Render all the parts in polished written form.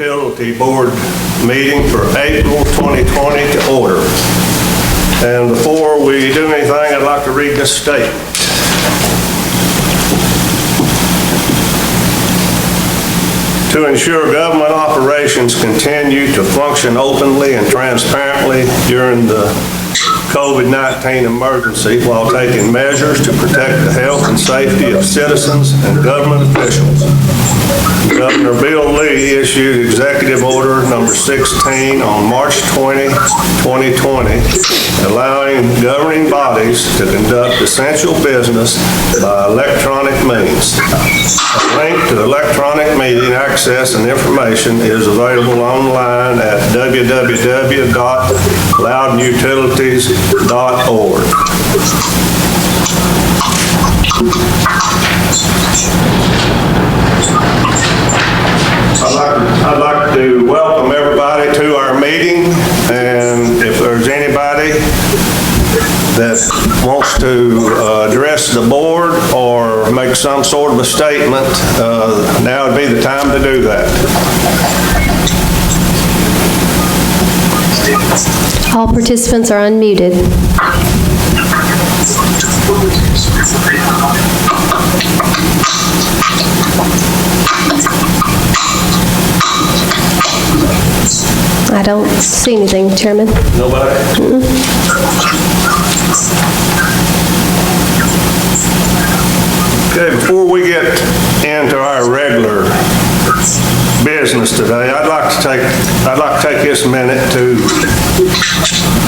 Utility Board meeting for April 2020 to order. And before we do anything, I'd like to read this statement. To ensure government operations continue to function openly and transparently during the COVID-19 emergency while taking measures to protect the health and safety of citizens and government officials. Governor Bill Lee issued Executive Order number 16 on March 20, 2020, allowing governing bodies to conduct essential business by electronic means. A link to electronic meeting access and information is available online at www.loudonutilities.org. I'd like to welcome everybody to our meeting, and if there's anybody that wants to address the board or make some sort of a statement, now would be the time to do that. All participants are unmuted. I don't see anything, Chairman. Nobody? Okay, before we get into our regular business today, I'd like to take this minute to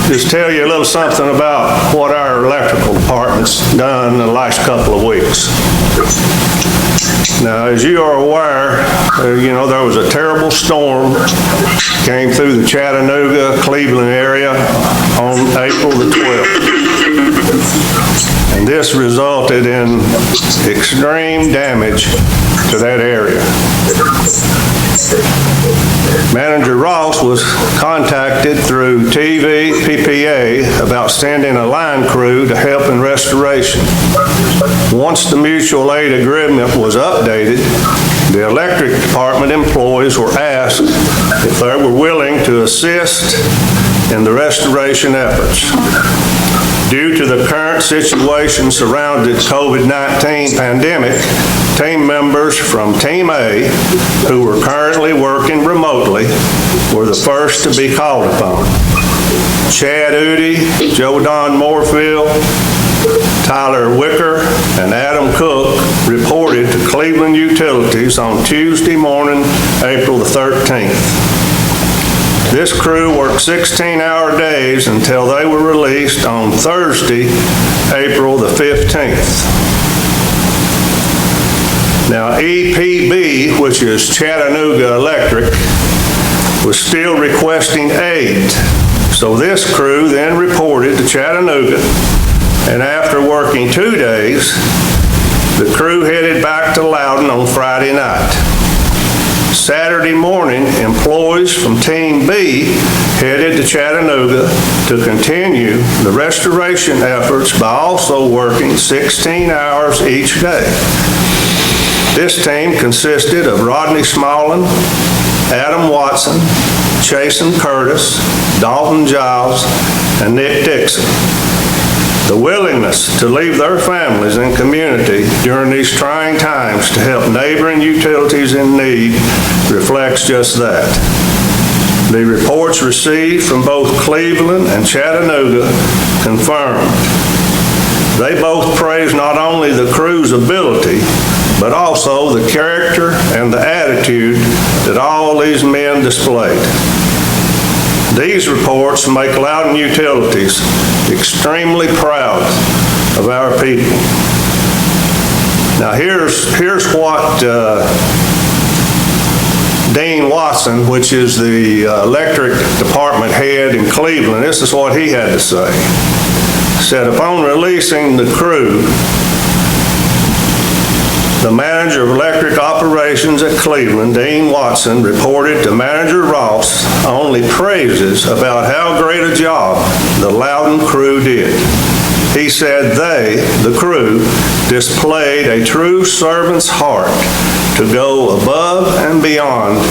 just tell you a little something about what our electrical department's done in the last couple of weeks. Now, as you are aware, there was a terrible storm came through the Chattanooga, Cleveland area on April the 12th. And this resulted in extreme damage to that area. Manager Ross was contacted through TV PPA about sending a line crew to help in restoration. Once the mutual aid agreement was updated, the electric department employees were asked if they were willing to assist in the restoration efforts. Due to the current situation surrounding the COVID-19 pandemic, team members from Team A, who were currently working remotely, were the first to be called upon. Chad Udy, Joe Don Moorfield, Tyler Wicker, and Adam Cook reported to Cleveland Utilities on Tuesday morning, April the 13th. This crew worked 16-hour days until they were released on Thursday, April the 15th. Now, EPB, which is Chattanooga Electric, was still requesting aid. So this crew then reported to Chattanooga, and after working 2 days, the crew headed back to Loudon on Friday night. Saturday morning, employees from Team B headed to Chattanooga to continue the restoration efforts by also working 16 hours each day. This team consisted of Rodney Smallin, Adam Watson, Chasen Curtis, Dalton Giles, and Nick Dixon. The willingness to leave their families and community during these trying times to help neighboring utilities in need reflects just that. The reports received from both Cleveland and Chattanooga confirmed. They both praised not only the crew's ability, but also the character and the attitude that all these men displayed. These reports make Loudon Utilities extremely proud of our people. Now here's what Dean Watson, which is the electric department head in Cleveland, this is what he had to say. He said, upon releasing the crew, the manager of electric operations at Cleveland, Dean Watson, reported to Manager Ross only praises about how great a job the Loudon crew did. He said they, the crew, displayed a true servant's heart to go above and beyond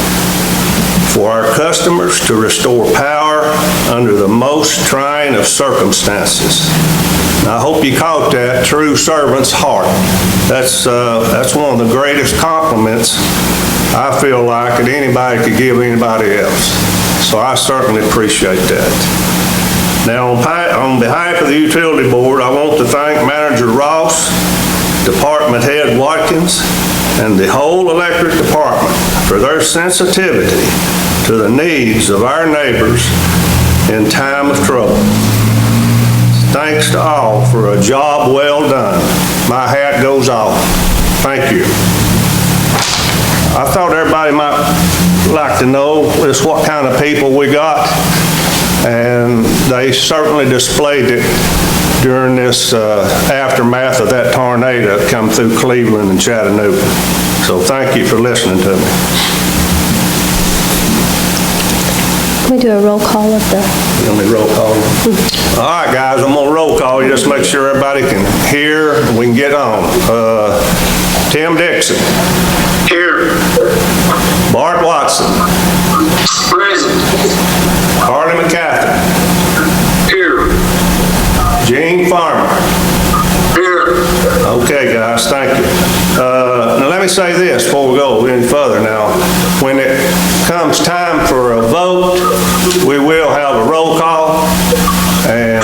for our customers to restore power under the most trying of circumstances. I hope you caught that, true servant's heart. That's one of the greatest compliments I feel like that anybody could give anybody else. So I certainly appreciate that. Now, on behalf of the Utility Board, I want to thank Manager Ross, Department Head Watkins, and the whole electric department for their sensitivity to the needs of our neighbors in time of trouble. Thanks to all for a job well done. My hat goes off. Thank you. I thought everybody might like to know just what kind of people we got, and they certainly displayed it during this aftermath of that tornado that come through Cleveland and Chattanooga. So thank you for listening to me. Can we do a roll call of the... You want me to roll call? All right, guys, I'm gonna roll call you, just make sure everybody can hear and we can get on. Tim Dixon. Here. Bart Watson. Present. Harley McCaffrey. Here. Gene Farmer. Here. Okay, guys, thank you. Now let me say this before we go any further now. When it comes time for a vote, we will have a roll call. And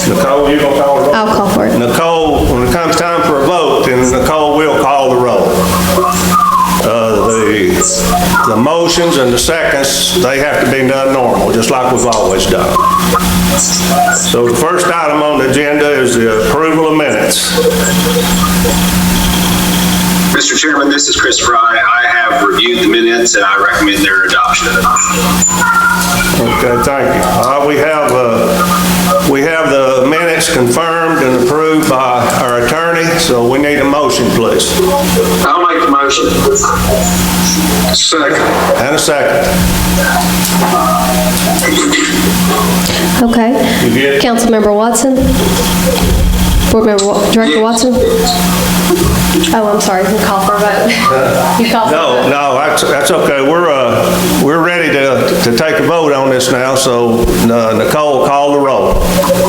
Nicole, you gonna call the roll? I'll call for it. Nicole, when it comes time for a vote, then Nicole will call the roll. The motions and the seconds, they have to be done normal, just like we've always done. So the first item on the agenda is the approval of minutes. Mr. Chairman, this is Chris Fry. I have reviewed the minutes and I recommend their adoption. Okay, thank you. We have the minutes confirmed and approved by our attorney, so we need a motion, please. I'll make the motion. Second. And a second. Okay. You get it? Councilmember Watson? Board Member, Director Watson? Oh, I'm sorry, you can call for a vote. You call for a vote. No, that's okay. We're ready to take a vote on this now, so Nicole, call the roll.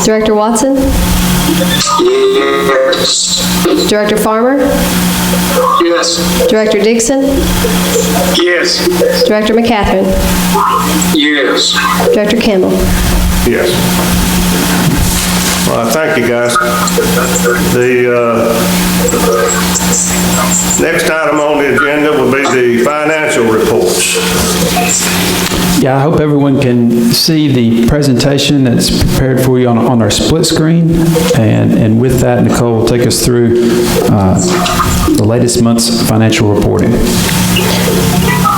Director Watson? Yes. Director Farmer? Yes. Director Dixon? Yes. Director McCaffrey? Yes. Director Campbell? Yes. Well, thank you, guys. The next item on the agenda will be the financial reports. Yeah, I hope everyone can see the presentation that's prepared for you on our split screen. And with that, Nicole will take us through the latest month's financial reporting.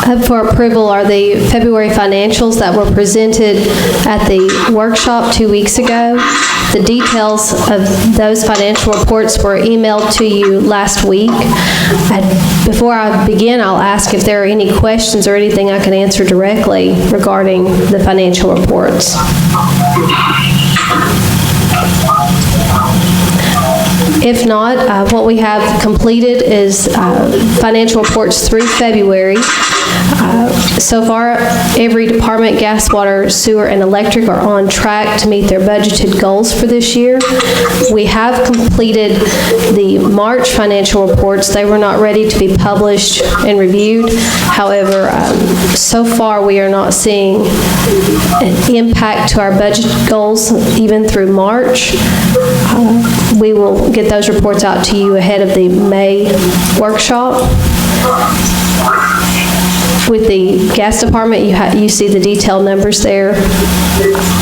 Up for approval are the February financials that were presented at the workshop 2 weeks ago. The details of those financial reports were emailed to you last week. Before I begin, I'll ask if there are any questions or anything I can answer directly regarding the financial reports. If not, what we have completed is financial reports through February. So far, every department, gas, water, sewer, and electric, are on track to meet their budgeted goals for this year. We have completed the March financial reports. They were not ready to be published and reviewed. However, so far we are not seeing an impact to our budget goals even through March. We will get those reports out to you ahead of the May workshop. With the gas department, you see the detailed numbers there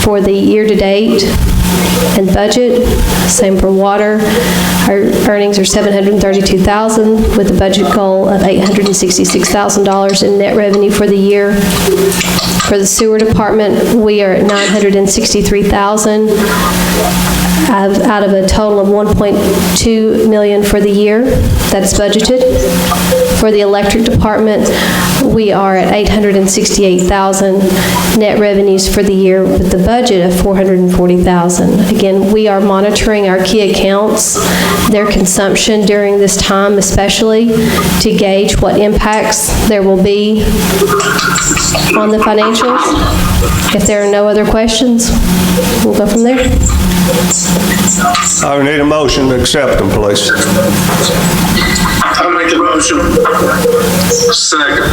for the year-to-date and budget. Same for water. Our earnings are $732,000 with a budget goal of $866,000 in net revenue for the year. For the sewer department, we are at $963,000 out of a total of $1.2 million for the year that's budgeted. For the electric department, we are at $868,000 net revenues for the year with the budget of $440,000. Again, we are monitoring our key accounts, their consumption during this time especially, to gauge what impacts there will be on the financials. If there are no other questions, we'll go from there. I need a motion to accept them, please. I'll make the motion. Second.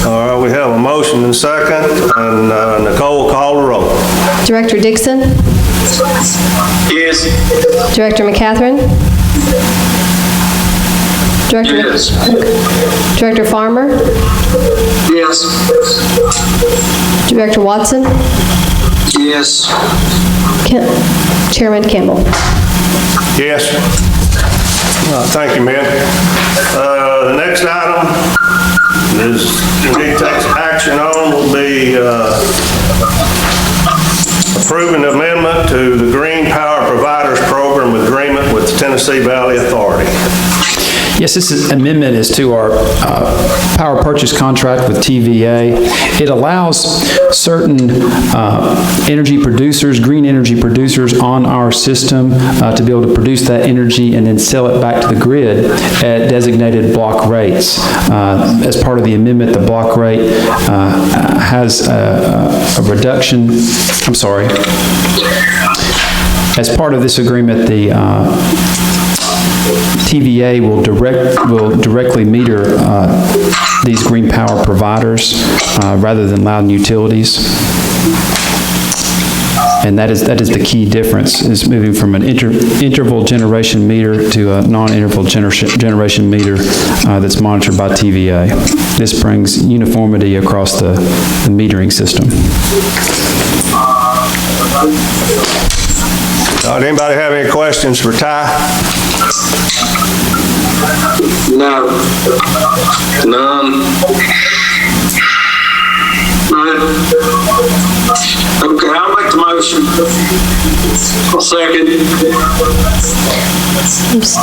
All right, we have a motion and second, and Nicole, call the roll. Director Dixon? Yes. Director McCatherine? Yes. Director Farmer? Yes. Director Watson? Yes. Chairman Campbell? Yes. Thank you, ma'am. The next item is, we need to take action on will be approving the amendment to the Green Power Providers Program agreement with the Tennessee Valley Authority. Yes, this amendment is to our power purchase contract with TVA. It allows certain energy producers, green energy producers on our system to be able to produce that energy and then sell it back to the grid at designated block rates. As part of the amendment, the block rate has a reduction, as part of this agreement, the TVA will directly meter these green power providers rather than Loudon Utilities. And that is the key difference, is moving from an interval generation meter to a non-interval generation meter that's monitored by TVA. This brings uniformity across the metering system. Anybody have any questions for Ty? No. None. Okay, I'll make the motion. I'll second.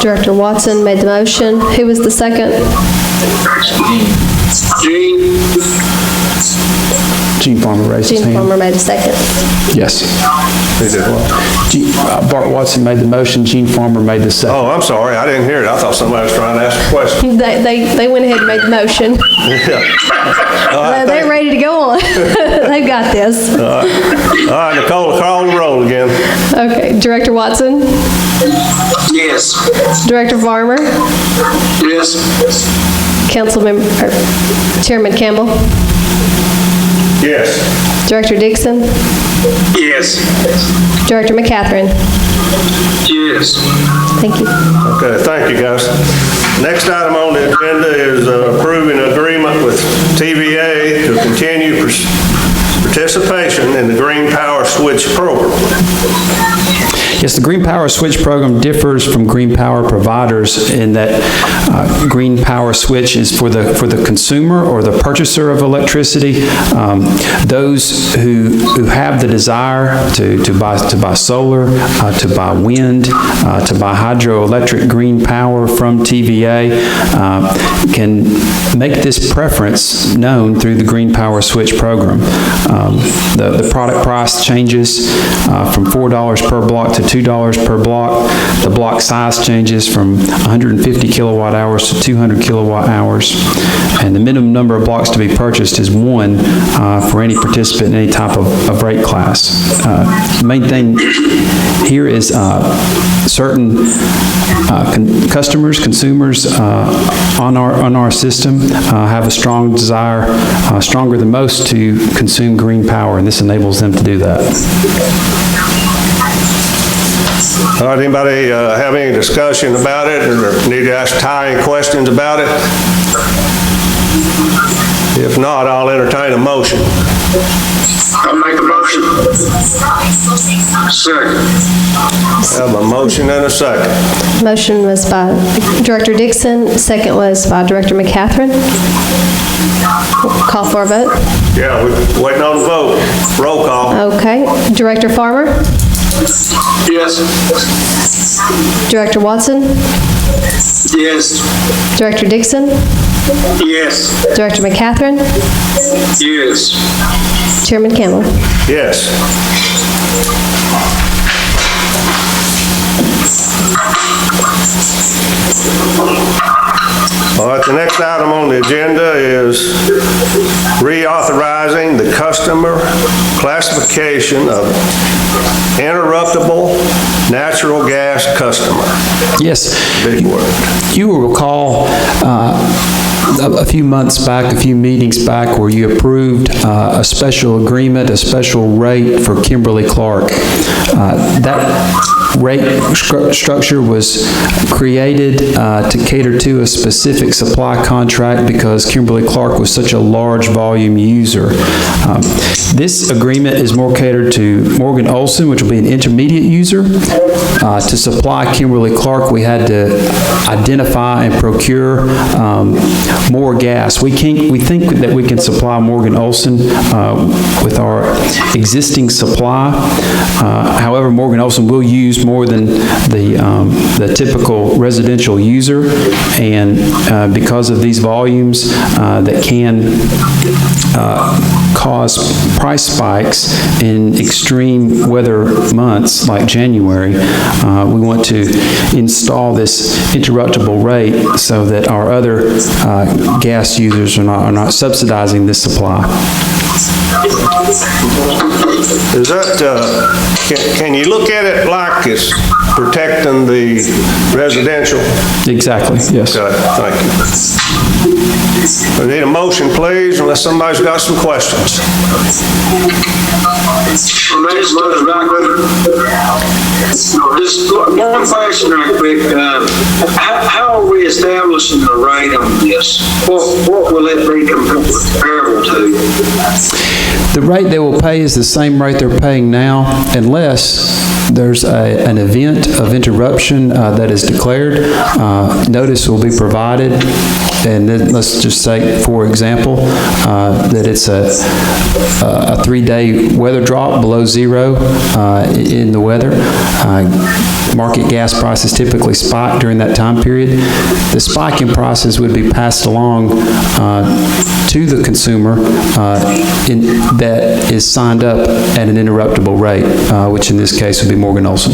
Director Watson made the motion. Who was the second? Gene. Gene Farmer raised his Gene hand. Farmer made the second. Yes. Who did what? Bart Watson made the motion, Gene Farmer made the second. Oh, I'm sorry, I didn't hear it. I thought somebody was trying to ask a question. They went ahead and made the motion. Yeah. They're ready to go on. They've got this. All right, Nicole, call the roll again. Okay, Director Watson? Yes. Director Farmer? Yes. Chairman Campbell? Yes. Director Dixon? Yes. Director McCatherine? Yes. Thank you. Okay, thank you, guys. Next item on the agenda is approving an agreement with TVA to continue participation in the Green Power Switch program. Yes, the Green Power Switch program differs from Green Power Providers in that Green Power Switch is for the consumer or the purchaser of electricity. Those who have the desire to buy solar, to buy wind, to buy hydroelectric green power from TVA can make this preference known through the Green Power Switch program. The product price changes from $4 per block to $2 per block. The block size changes from 150 kilowatt hours to 200 kilowatt hours. And the minimum number of blocks to be purchased is 1 for any participant in any type of rate class. The main thing here is certain consumers on our system have a strong desire, stronger than most, to consume green power, and this enables them to do that. All right, anybody have any discussion about it, or need to ask Ty any questions about it? If not, I'll entertain a motion. I'll make a motion. Second. Have a motion and a second. Motion was by Director Dixon, second was by Director McCatherine. Call for a vote. Yeah, we're waiting on the vote. Roll call. Okay. Director Farmer? Yes. Director Watson? Yes. Director Dixon? Yes. Director McCatherine? Yes. Chairman Campbell? Yes. All right, the next item on the agenda is reauthorizing the customer classification of interruptible natural gas customer. Yes. Big word. You will recall a few months back, a few meetings back, where you approved a special agreement, a special rate for Kimberly-Clark. That rate structure was created to cater to a specific supply contract because Kimberly-Clark was such a large volume user. This agreement is more catered to Morgan Olson, which will be an intermediate user. To supply Kimberly-Clark, we had to identify and procure more gas. We think that we can supply Morgan Olson with our existing supply. However, Morgan Olson will use more than the typical residential user, and because of these volumes that can cause price spikes in extreme weather months like January, we want to install this interruptible rate so that our other gas users are not subsidizing this supply. Is that, can you look at it like it's protecting the residential? Exactly, yes. Okay, thank you. I need a motion, please, unless somebody's got some questions. Just one question right quick. How are we establishing the rate on this? What will it be comparable to? The rate they will pay is the same rate they're paying now, unless there's an event of interruption that is declared. Notice will be provided, and then let's just say, for example, that it's a 3-day weather drop below zero in the weather. Market gas prices typically spike during that time period. The spike in prices would be passed along to the consumer that is signed up at an interruptible rate, which in this case would be Morgan Olson.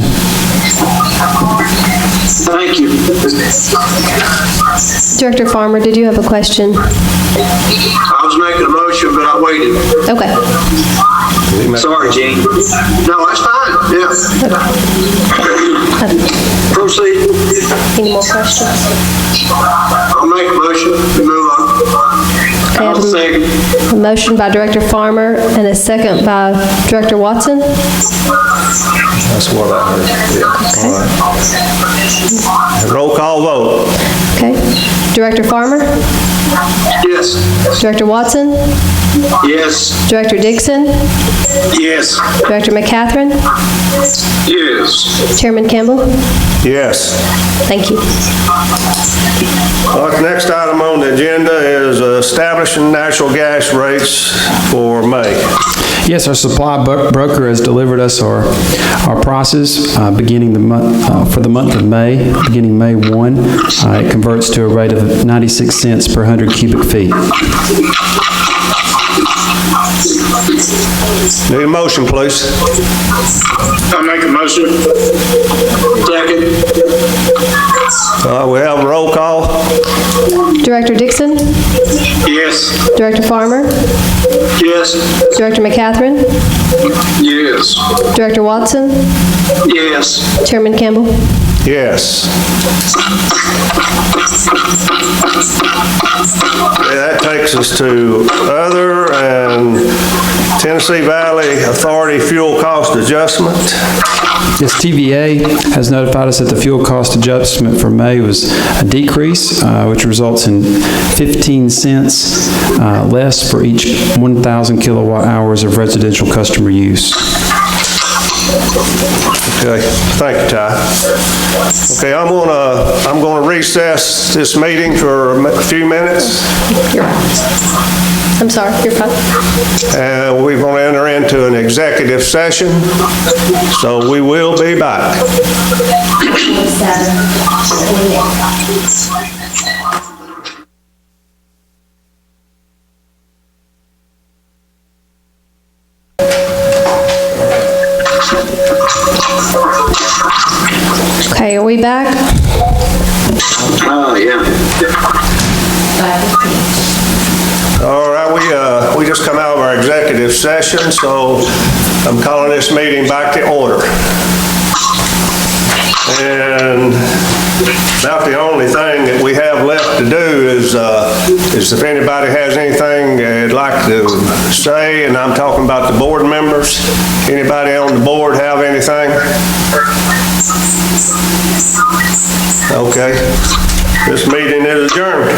Thank you. Director Farmer, did you have a question? I was making a motion, but I waited. Okay. Sorry, Gene. No, that's fine. Yeah. Proceed. Any more questions? I'll make a motion to move on. Okay, I I'll second. have a motion by Director Farmer and a second by Director Watson. That's what I heard. Yeah. All right. Roll call vote. Okay. Director Farmer? Yes. Director Watson? Yes. Director Dixon? Yes. Director McCatherine? Yes. Chairman Campbell? Yes. Thank you. All right, the next item on the agenda is establishing natural gas rates for May. Yes, our supply broker has delivered us our prices beginning the month for the month of May, beginning May 1. It converts to a rate of 96 cents per 100 cubic feet. Need a motion, please. I'll make a motion. Second. We have a roll call. Director Dixon? Yes. Director Farmer? Yes. Director McCatherine? Yes. Director Watson? Yes. Chairman Campbell? Yes. That takes us to other and Tennessee Valley Authority fuel cost adjustment. Yes, TVA has notified us that the fuel cost adjustment for May was a decrease, which results in 15 cents less for each 1,000 kilowatt hours of residential customer use. Okay, thank you, Ty. Okay, I'm gonna recess this meeting for a few minutes. You're right. I'm sorry, you're fine. And we're gonna enter into an executive session, so we will be back. we back? Oh, yeah. All right, we just come out of our executive session, so I'm calling this meeting back to order. And about the only thing that we have left to do is if anybody has anything they'd like to say, and I'm talking about the board members. Anybody on the board have anything? Okay. This meeting is adjourned.